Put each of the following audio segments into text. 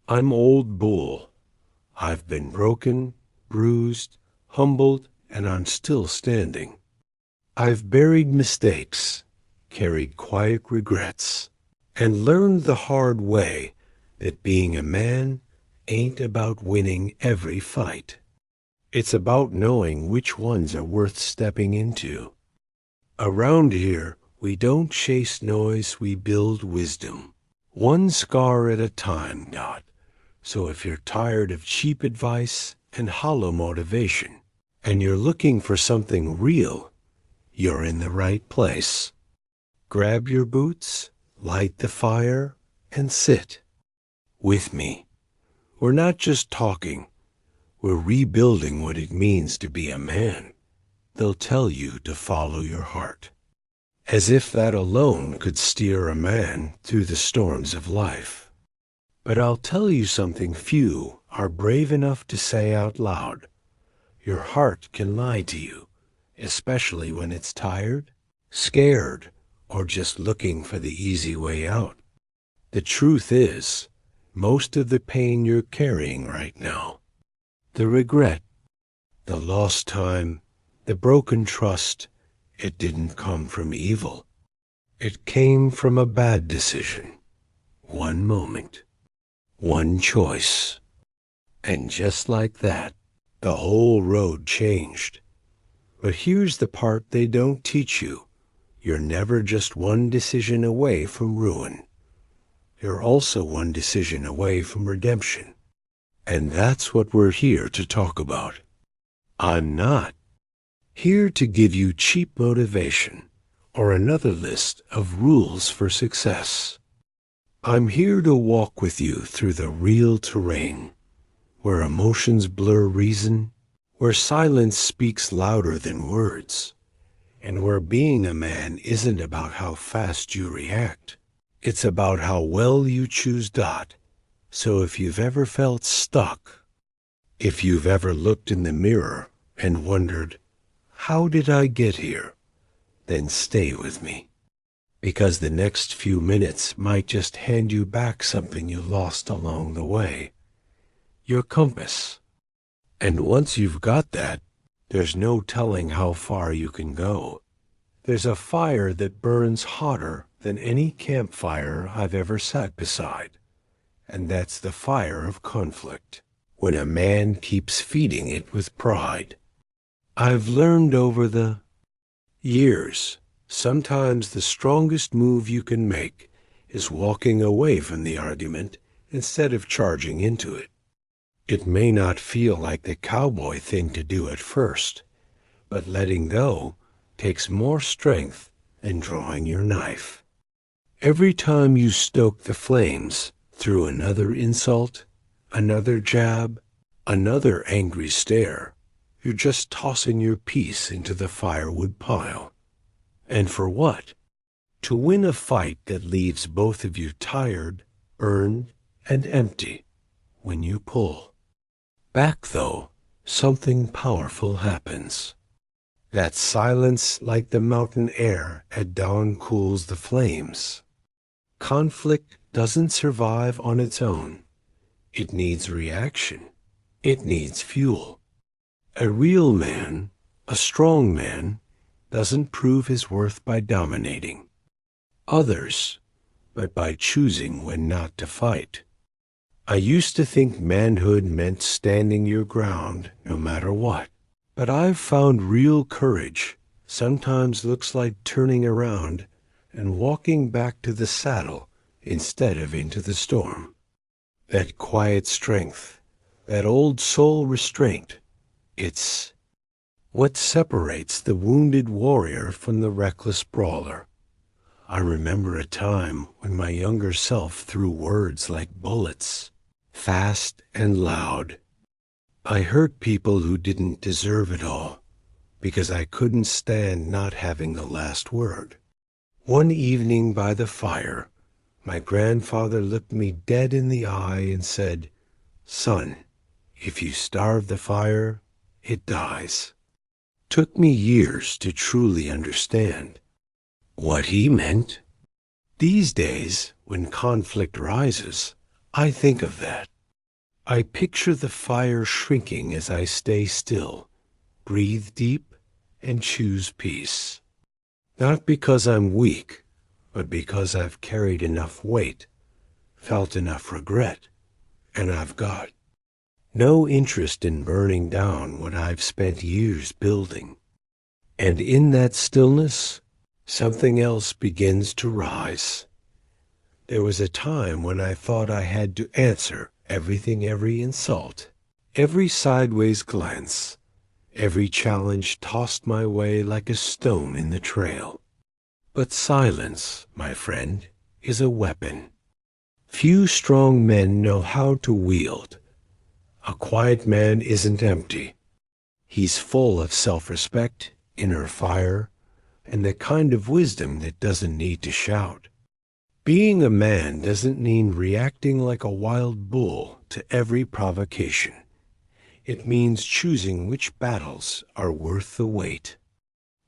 I'm old bull. I've been broken, bruised, humbled, and I'm still standing. I've buried mistakes, carried quiet regrets, and learned the hard way that being a man ain't about winning every fight. It's about knowing which ones are worth stepping into. Around here, we don't chase noise, we build wisdom. One scar at a time, God. So if you're tired of cheap advice and hollow motivation, and you're looking for something real, you're in the right place. Grab your boots, light the fire, and sit with me. We're not just talking, we're rebuilding what it means to be a man. They'll tell you to follow your heart, as if that alone could steer a man through the storms of life. But I'll tell you something few are brave enough to say out loud. Your heart can lie to you, especially when it's tired, scared, or just looking for the easy way out. The truth is, most of the pain you're carrying right now, the regret, the lost time, the broken trust, it didn't come from evil. It came from a bad decision. One moment, one choice. And just like that, the whole road changed. But here's the part they don't teach you. You're never just one decision away from ruin. You're also one decision away from redemption. And that's what we're here to talk about. I'm not here to give you cheap motivation or another list of rules for success. I'm here to walk with you through the real terrain, where emotions blur reason, where silence speaks louder than words, and where being a man isn't about how fast you react. It's about how well you choose dot. So if you've ever felt stuck, if you've ever looked in the mirror and wondered, how did I get here? Then stay with me, because the next few minutes might just hand you back something you lost along the way, your compass. And once you've got that, there's no telling how far you can go. There's a fire that burns hotter than any campfire I've ever sat beside, and that's the fire of conflict, when a man keeps feeding it with pride. I've learned over the years, sometimes the strongest move you can make is walking away from the argument instead of charging into it. It may not feel like the cowboy thing to do at first, but letting go takes more strength than drawing your knife. Every time you stoke the flames through another insult, another jab, another angry stare, you're just tossing your piece into the firewood pile. And for what? To win a fight that leaves both of you tired, burned, and empty when you pull back, though, something powerful happens. That silence like the mountain air at dawn cools the flames. Conflict doesn't survive on its own. It needs reaction. It needs fuel. A real man, a strong man, doesn't prove his worth by dominating others, but by choosing when not to fight. I used to think manhood meant standing your ground no matter what, but I've found real courage sometimes looks like turning around and walking back to the saddle instead of into the storm. That quiet strength, that old soul restraint, it's what separates the wounded warrior from the reckless brawler. I remember a time when my younger self threw words like bullets, fast and loud. I hurt people who didn't deserve it all, because I couldn't stand not having the last word. One evening by the fire, my grandfather looked me dead in the eye and said, "Son, if you starve the fire, it dies." Took me years to truly understand what he meant. These days, when conflict rises, I think of that. I picture the fire shrinking as I stay still, breathe deep, and choose peace. Not because I'm weak, but because I've carried enough weight, felt enough regret, and I've got no interest in burning down what I've spent years building. And in that stillness, something else begins to rise. There was a time when I thought I had to answer everything, every insult, every sideways glance, every challenge tossed my way like a stone in the trail. But silence, my friend, is a weapon. Few strong men know how to wield. A quiet man isn't empty. He's full of self-respect, inner fire, and the kind of wisdom that doesn't need to shout. Being a man doesn't mean reacting like a wild bull to every provocation. It means choosing which battles are worth the wait.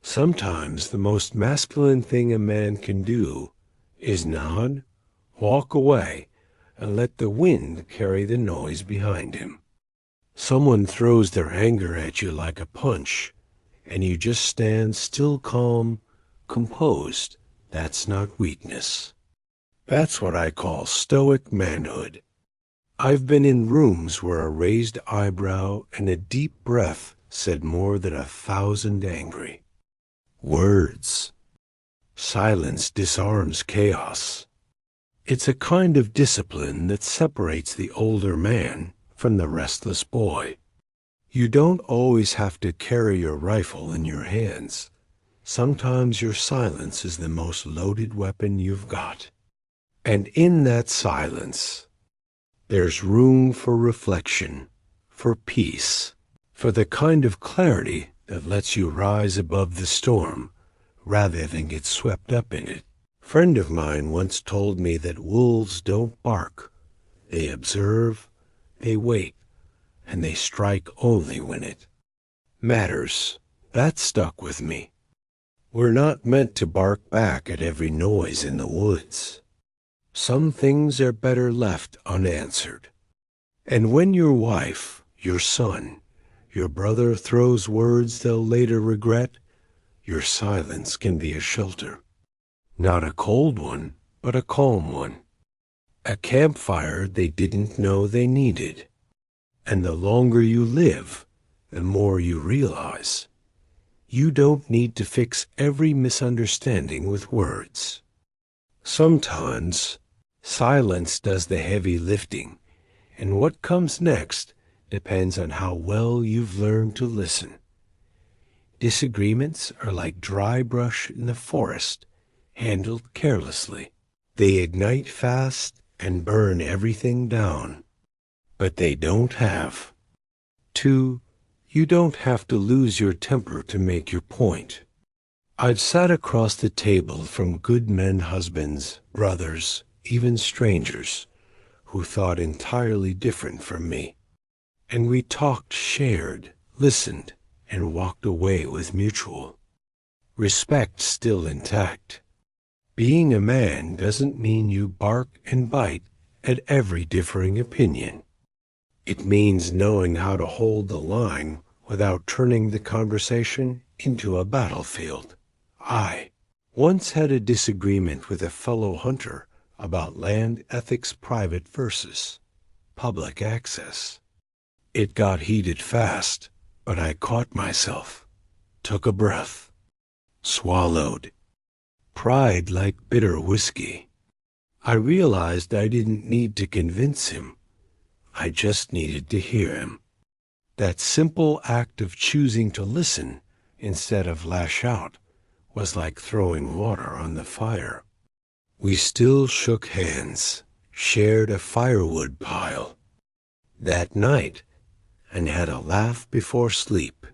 Sometimes the most masculine thing a man can do is nod, walk away, and let the wind carry the noise behind him. Someone throws their anger at you like a punch, and you just stand still, calm, composed. That's not weakness. That's what I call stoic manhood. I've been in rooms where a raised eyebrow and a deep breath said more than 1,000 angry words. Silence disarms chaos. It's a kind of discipline that separates the older man from the restless boy. You don't always have to carry your rifle in your hands. Sometimes your silence is the most loaded weapon you've got. And in that silence, there's room for reflection, for peace, for the kind of clarity that lets you rise above the storm rather than get swept up in it. A friend of mine once told me that wolves don't bark. They observe, they wait, and they strike only when it matters. That stuck with me. We're not meant to bark back at every noise in the woods. Some things are better left unanswered. And when your wife, your son, your brother throws words they'll later regret, your silence can be a shelter. Not a cold one, but a calm one. A campfire they didn't know they needed. And the longer you live, the more you realize you don't need to fix every misunderstanding with words. Sometimes silence does the heavy lifting, and what comes next depends on how well you've learned to listen. Disagreements are like dry brush in the forest, handled carelessly. They ignite fast and burn everything down. But they don't have to. You don't have to lose your temper to make your point. I've sat across the table from good men husbands, brothers, even strangers, who thought entirely different from me. And we talked, shared, listened, and walked away with mutual respect still intact. Being a man doesn't mean you bark and bite at every differing opinion. It means knowing how to hold the line without turning the conversation into a battlefield. I once had a disagreement with a fellow hunter about land ethics, private versus public access. It got heated fast, but I caught myself, took a breath, swallowed. Pride like bitter whiskey. I realized I didn't need to convince him. I just needed to hear him. That simple act of choosing to listen instead of lash out was like throwing water on the fire. We still shook hands, shared a firewood pile that night, and had a laugh before sleep.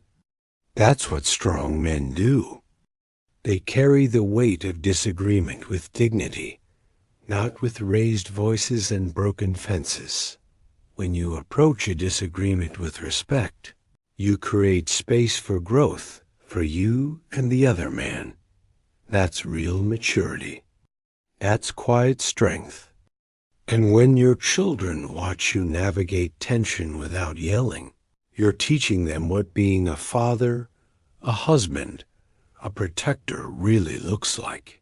That's what strong men do. They carry the weight of disagreement with dignity, not with raised voices and broken fences. When you approach a disagreement with respect, you create space for growth for you and the other man. That's real maturity. That's quiet strength. And when your children watch you navigate tension without yelling, you're teaching them what being a father, a husband, a protector really looks like.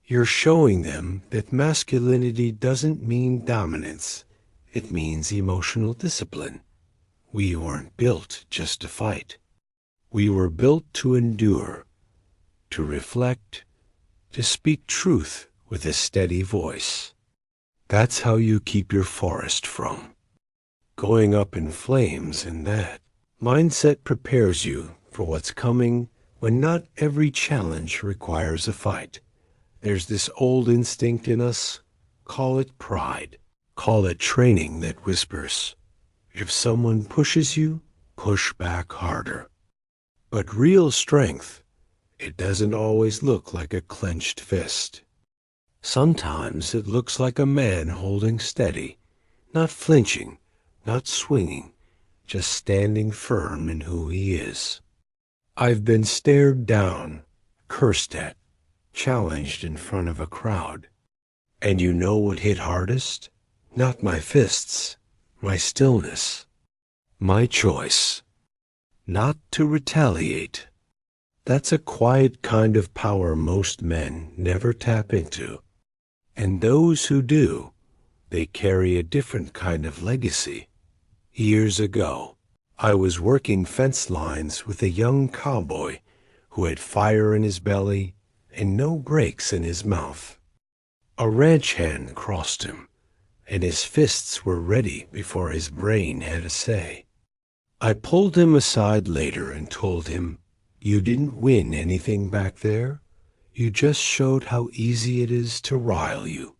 You're showing them that masculinity doesn't mean dominance. It means emotional discipline. We weren't built just to fight. We were built to endure, to reflect, to speak truth with a steady voice. That's how you keep your forest from going up in flames, and that mindset prepares you for what's coming when not every challenge requires a fight. There's this old instinct in us, call it pride, call it training that whispers, if someone pushes you, push back harder. But real strength, it doesn't always look like a clenched fist. Sometimes it looks like a man holding steady, not flinching, not swinging, just standing firm in who he is. I've been stared down, cursed at, challenged in front of a crowd. And you know what hit hardest? Not my fists, my stillness, my choice, not to retaliate. That's a quiet kind of power most men never tap into. And those who do, they carry a different kind of legacy. Years ago, I was working fence lines with a young cowboy who had fire in his belly and no brakes in his mouth. A ranch hand crossed him, and his fists were ready before his brain had a say. I pulled him aside later and told him, "You didn't win anything back there. You just showed how easy it is to rile you."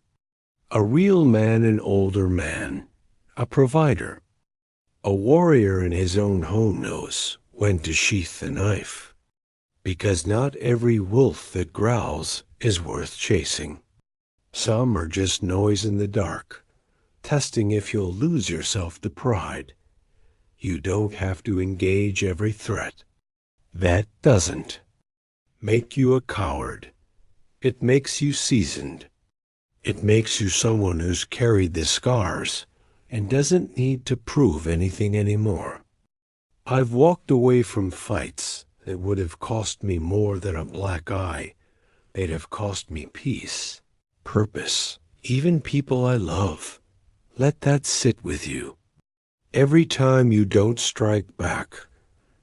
A real man, an older man, a provider, a warrior in his own home knows when to sheath the knife, because not every wolf that growls is worth chasing. Some are just noise in the dark, testing if you'll lose yourself to pride. You don't have to engage every threat. That doesn't make you a coward. It makes you seasoned. It makes you someone who's carried the scars and doesn't need to prove anything anymore. I've walked away from fights that would have cost me more than a black eye. They'd have cost me peace, purpose, even people I love. Let that sit with you. Every time you don't strike back,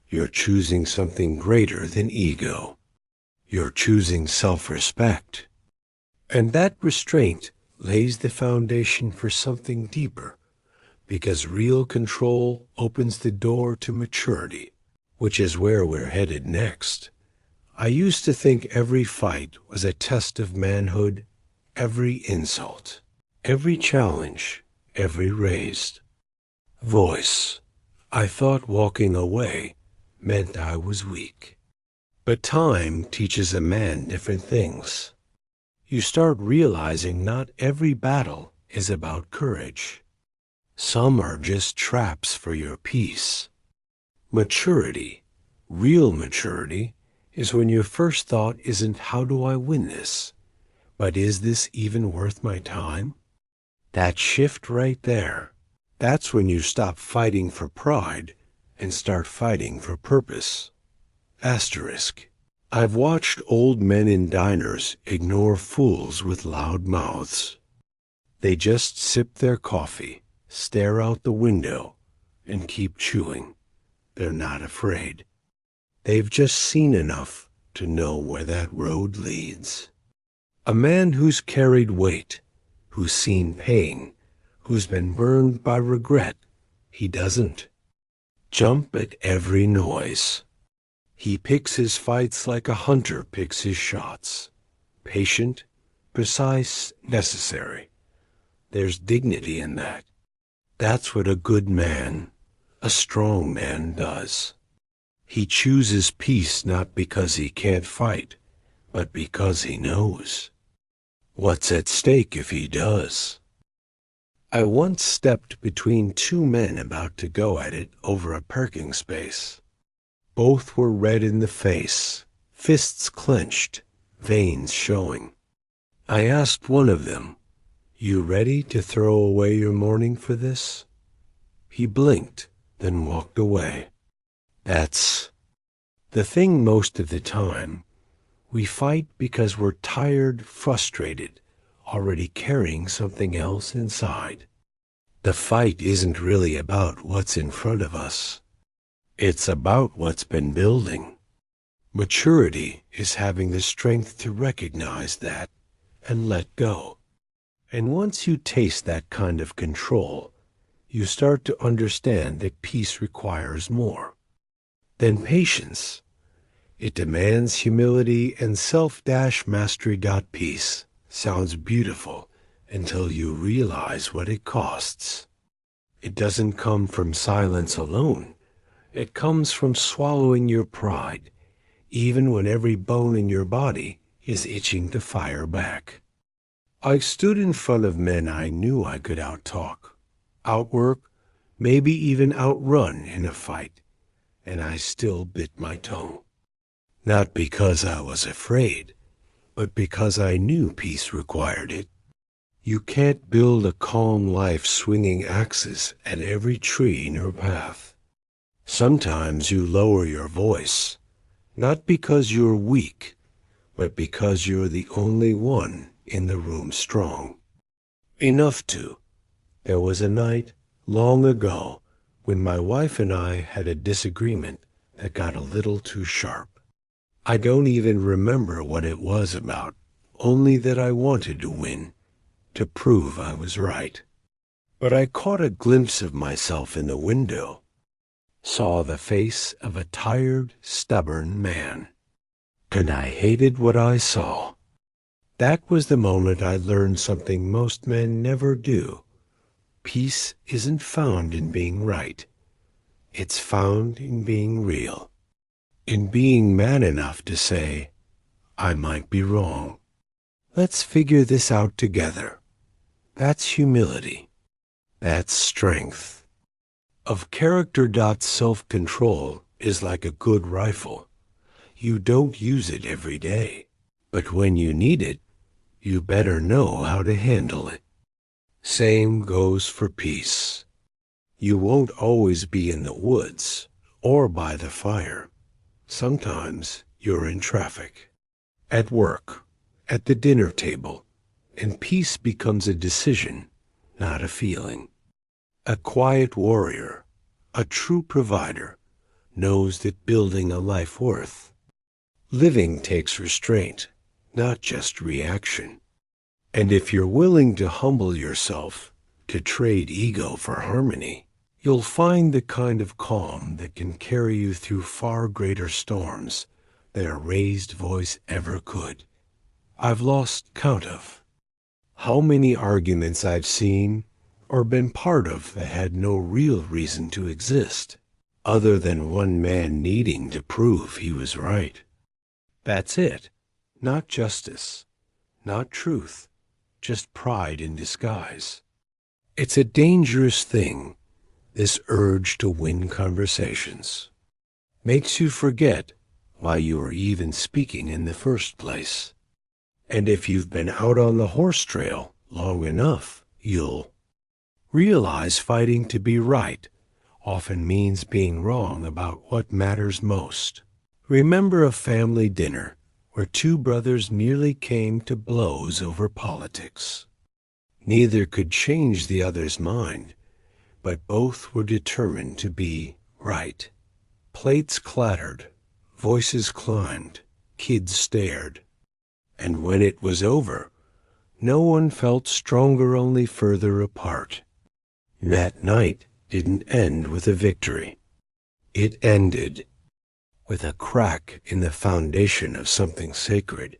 you're choosing something greater than ego. You're choosing self-respect. And that restraint lays the foundation for something deeper, because real control opens the door to maturity, which is where we're headed next. I used to think every fight was a test of manhood, every insult, every challenge, every raised voice. I thought walking away meant I was weak. But time teaches a man different things. You start realizing not every battle is about courage. Some are just traps for your peace. Maturity, real maturity, is when your first thought isn't how do I win this, but is this even worth my time? That shift right there, that's when you stop fighting for pride and start fighting for purpose. Asterisk. I've watched old men in diners ignore fools with loud mouths. They just sip their coffee, stare out the window, and keep chewing. They're not afraid. They've just seen enough to know where that road leads. A man who's carried weight, who's seen pain, who's been burned by regret, he doesn't jump at every noise. He picks his fights like a hunter picks his shots. Patient, precise, necessary. There's dignity in that. That's what a good man, a strong man, does. He chooses peace not because he can't fight, but because he knows what's at stake if he does. I once stepped between two men about to go at it over a parking space. Both were red in the face, fists clenched, veins showing. I asked one of them, You ready to throw away your morning for this? He blinked, then walked away. That's the thing most of the time. We fight because we're tired, frustrated, already carrying something else inside. The fight isn't really about what's in front of us. It's about what's been building. Maturity is having the strength to recognize that and let go. And once you taste that kind of control, you start to understand that peace requires more than patience. It demands humility, and self-mastery. Peace sounds beautiful until you realize what it costs. It doesn't come from silence alone. It comes from swallowing your pride, even when every bone in your body is itching to fire back. I stood in front of men I knew I could outtalk, outwork, maybe even outrun in a fight, and I still bit my tongue. Not because I was afraid, but because I knew peace required it. You can't build a calm life swinging axes at every tree in your path. Sometimes you lower your voice, not because you're weak, but because you're the only one in the room strong. Enough to. There was a night, long ago, when my wife and I had a disagreement that got a little too sharp. I don't even remember what it was about, only that I wanted to win, to prove I was right. But I caught a glimpse of myself in the window, saw the face of a tired, stubborn man, and I hated what I saw. That was the moment I learned something most men never do. Peace isn't found in being right. It's found in being real. In being man enough to say, I might be wrong. Let's figure this out together. That's humility. That's strength. Of character. Self-control is like a good rifle. You don't use it every day, but when you need it, you better know how to handle it. Same goes for peace. You won't always be in the woods or by the fire. Sometimes you're in traffic, at work, at the dinner table, and peace becomes a decision, not a feeling. A quiet warrior, a true provider, knows that building a life worth living takes restraint, not just reaction. And if you're willing to humble yourself, to trade ego for harmony, you'll find the kind of calm that can carry you through far greater storms than a raised voice ever could. I've lost count of how many arguments I've seen or been part of that had no real reason to exist, other than one man needing to prove he was right. That's it. Not justice, not truth, just pride in disguise. It's a dangerous thing. This urge to win conversations makes you forget why you were even speaking in the first place. And if you've been out on the horse trail long enough, you'll realize fighting to be right often means being wrong about what matters most. Remember a family dinner where two brothers nearly came to blows over politics. Neither could change the other's mind, but both were determined to be right. Plates clattered, voices climbed, kids stared. And when it was over, no one felt stronger, only further apart. That night didn't end with a victory. It ended with a crack in the foundation of something sacred.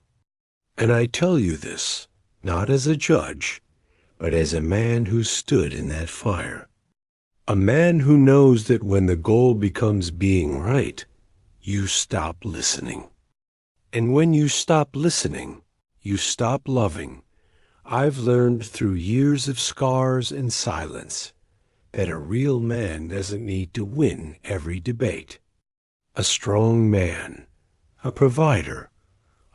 And I tell you this, not as a judge, but as a man who stood in that fire. A man who knows that when the goal becomes being right, you stop listening. And when you stop listening, you stop loving. I've learned through years of scars and silence that a real man doesn't need to win every debate. A strong man, a provider,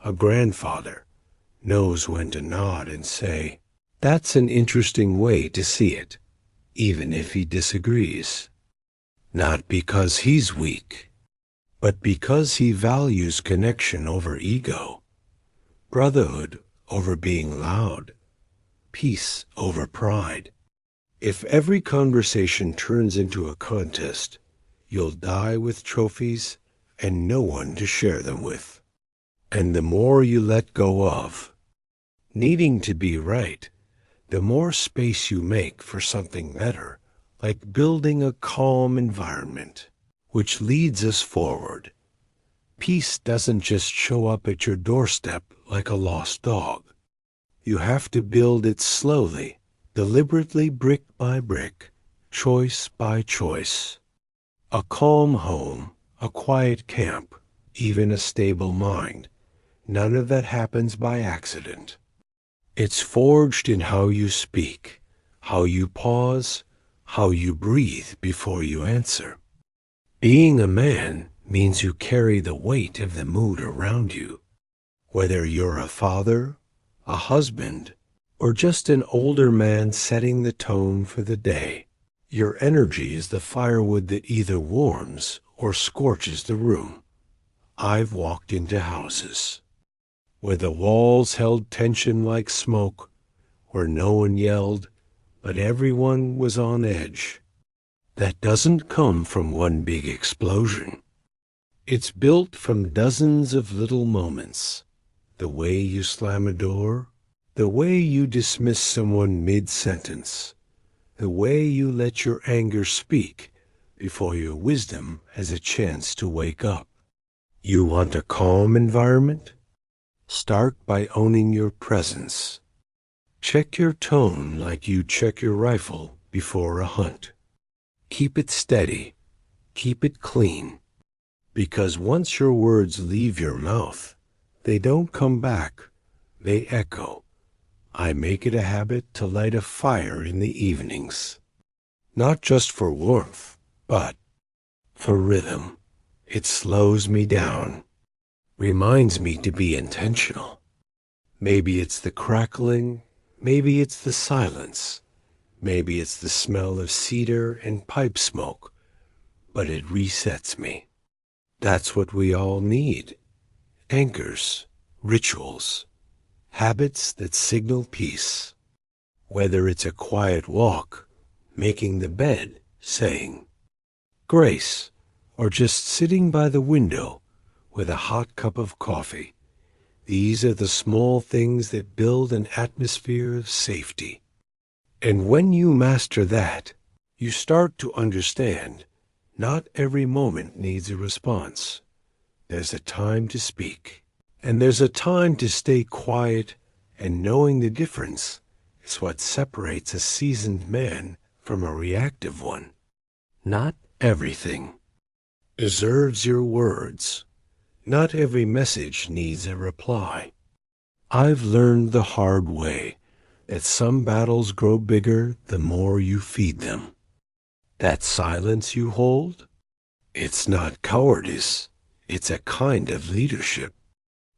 a grandfather, knows when to nod and say, That's an interesting way to see it, even if he disagrees. Not because he's weak, but because he values connection over ego, brotherhood over being loud, peace over pride. If every conversation turns into a contest, you'll die with trophies and no one to share them with. And the more you let go of needing to be right, the more space you make for something better, like building a calm environment, which leads us forward. Peace doesn't just show up at your doorstep like a lost dog. You have to build it slowly, deliberately, brick by brick, choice by choice. A calm home, a quiet camp, even a stable mind. None of that happens by accident. It's forged in how you speak, how you pause, how you breathe before you answer. Being a man means you carry the weight of the mood around you. Whether you're a father, a husband, or just an older man setting the tone for the day, your energy is the firewood that either warms or scorches the room. I've walked into houses where the walls held tension like smoke, where no one yelled, but everyone was on edge. That doesn't come from one big explosion. It's built from dozens of little moments. The way you slam a door, the way you dismiss someone mid-sentence, the way you let your anger speak before your wisdom has a chance to wake up. You want a calm environment? Start by owning your presence. Check your tone like you check your rifle before a hunt. Keep it steady. Keep it clean. Because once your words leave your mouth, they don't come back. They echo. I make it a habit to light a fire in the evenings. Not just for warmth, but for rhythm. It slows me down. Reminds me to be intentional. Maybe it's the crackling, maybe it's the silence, maybe it's the smell of cedar and pipe smoke, but it resets me. That's what we all need. Anchors, rituals, habits that signal peace. Whether it's a quiet walk, making the bed, saying grace, or just sitting by the window with a hot cup of coffee. These are the small things that build an atmosphere of safety. And when you master that, you start to understand not every moment needs a response. There's a time to speak, and there's a time to stay quiet, and knowing the difference is what separates a seasoned man from a reactive one. Not everything deserves your words. Not every message needs a reply. I've learned the hard way that some battles grow bigger the more you feed them. That silence you hold, it's not cowardice, it's a kind of leadership.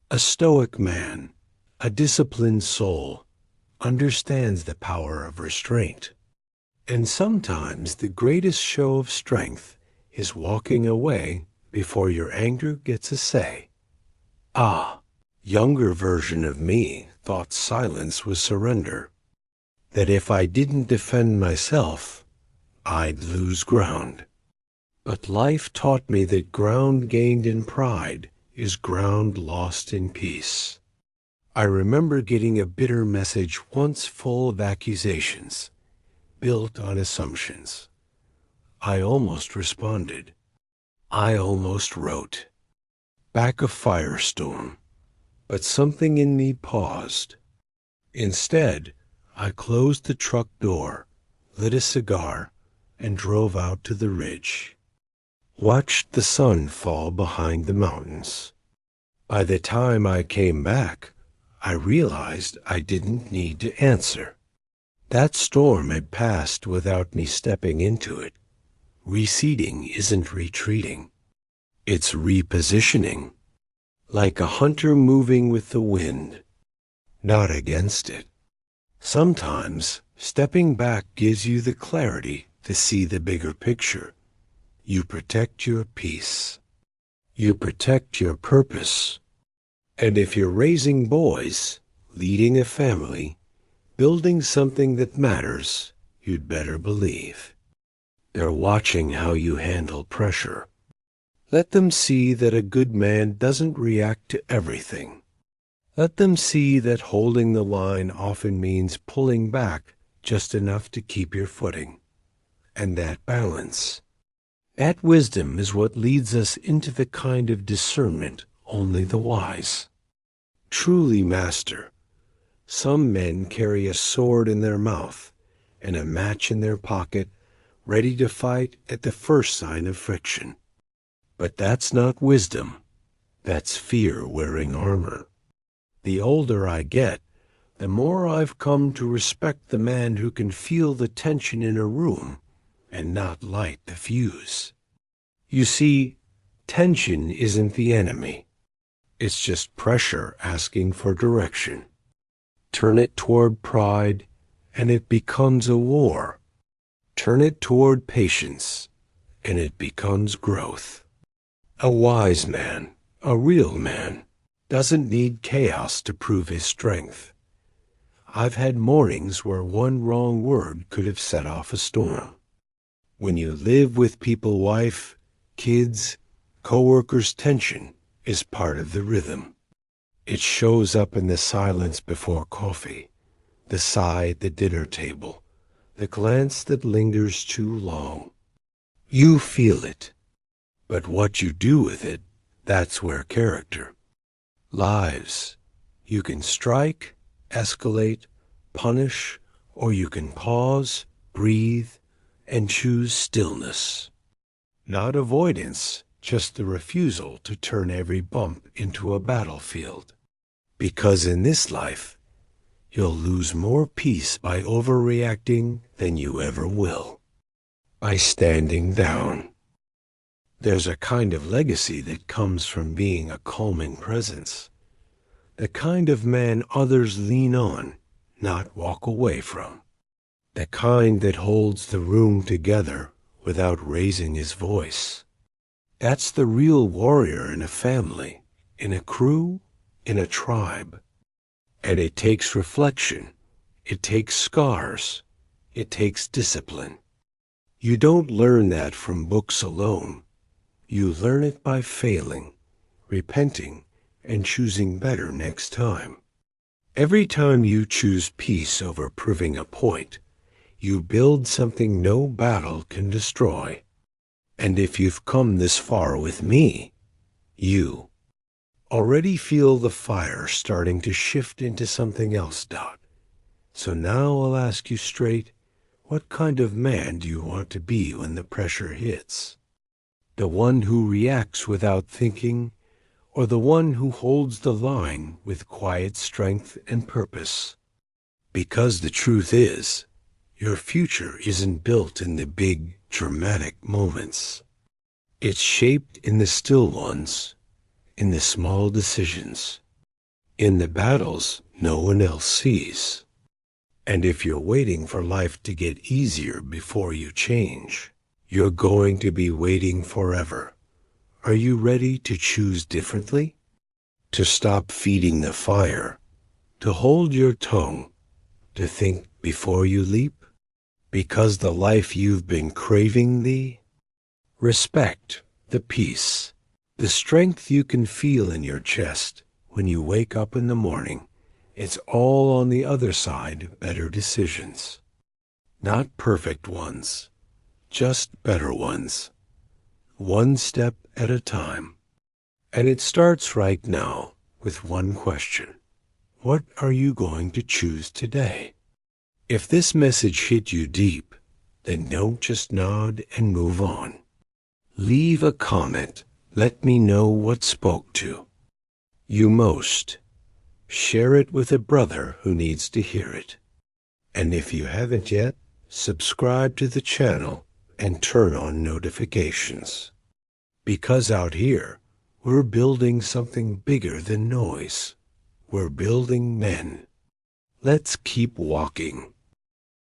A stoic man, a disciplined soul, understands the power of restraint. And sometimes the greatest show of strength is walking away before your anger gets a say. Younger version of me thought silence was surrender. That if I didn't defend myself, I'd lose ground. But life taught me that ground gained in pride is ground lost in peace. I remember getting a bitter message once full of accusations, built on assumptions. I almost responded. I almost wrote back a firestorm, but something in me paused. Instead, I closed the truck door, lit a cigar, and drove out to the ridge. Watched the sun fall behind the mountains. By the time I came back, I realized I didn't need to answer. That storm had passed without me stepping into it. Receding isn't retreating. It's repositioning, like a hunter moving with the wind, not against it. Sometimes stepping back gives you the clarity to see the bigger picture. You protect your peace. You protect your purpose. And if you're raising boys, leading a family, building something that matters, you'd better believe they're watching how you handle pressure. Let them see that a good man doesn't react to everything. Let them see that holding the line often means pulling back just enough to keep your footing. And that balance, that wisdom is what leads us into the kind of discernment only the wise truly master. Some men carry a sword in their mouth and a match in their pocket, ready to fight at the first sign of friction. But that's not wisdom. That's fear wearing armor. The older I get, the more I've come to respect the man who can feel the tension in a room and not light the fuse. You see, tension isn't the enemy. It's just pressure asking for direction. Turn it toward pride, and it becomes a war. Turn it toward patience, and it becomes growth. A wise man, a real man, doesn't need chaos to prove his strength. I've had mornings where one wrong word could have set off a storm. When you live with people, wife, kids, co-workers, tension is part of the rhythm. It shows up in the silence before coffee, the sigh at the dinner table, the glance that lingers too long. You feel it, but what you do with it, that's where character lives. You can strike, escalate, punish, or you can pause, breathe, and choose stillness. Not avoidance, just the refusal to turn every bump into a battlefield. Because in this life, you'll lose more peace by overreacting than you ever will by standing down. There's a kind of legacy that comes from being a calming presence, the kind of man others lean on, not walk away from, the kind that holds the room together without raising his voice. That's the real warrior in a family, in a crew, in a tribe. And it takes reflection, it takes scars, it takes discipline. You don't learn that from books alone. You learn it by failing, repenting, and choosing better next time. Every time you choose peace over proving a point, you build something no battle can destroy. And if you've come this far with me, you already feel the fire starting to shift into something else, Dot. So now I'll ask you straight, what kind of man do you want to be when the pressure hits? The one who reacts without thinking, or the one who holds the line with quiet strength and purpose? Because the truth is, your future isn't built in the big, dramatic moments. It's shaped in the still ones, in the small decisions, in the battles no one else sees. And if you're waiting for life to get easier before you change, you're going to be waiting forever. Are you ready to choose differently? To stop feeding the fire? To hold your tongue? To think before you leap? Because the life you've been craving thee? Respect the peace, the strength you can feel in your chest when you wake up in the morning. It's all on the other side of better decisions. Not perfect ones, just better ones. One step at a time. And it starts right now with one question. What are you going to choose today? If this message hit you deep, then don't just nod and move on. Leave a comment. Let me know what spoke to you most. Share it with a brother who needs to hear it. And if you haven't yet, subscribe to the channel and turn on notifications. Because out here, we're building something bigger than noise. We're building men. Let's keep walking.